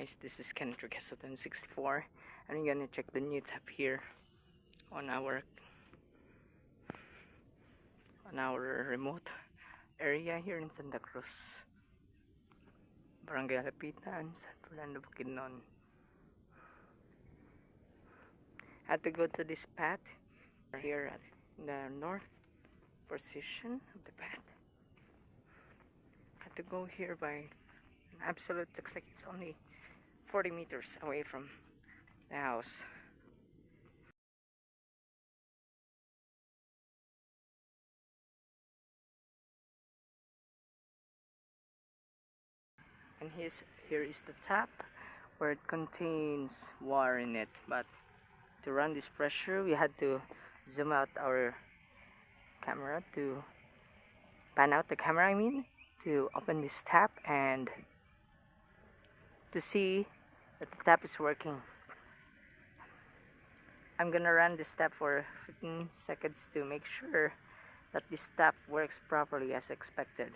guys, this is Kenneth 64 and I'm gonna check the new tab here on our remote area here in Santa Cruz, Barangay Lapitan, San Fernando, Bukidnon. Had to go to this path here at the north position of the path. Had to go here by an absolute, looks like it's only 40 meters away from the house. And here is the tap where it contains water in it, but to run this pressure we had to zoom out our camera to pan out the camera, to open this tap and to see that the tap is working. I'm gonna run this tap for 15 seconds to make sure that this tap works properly as expected.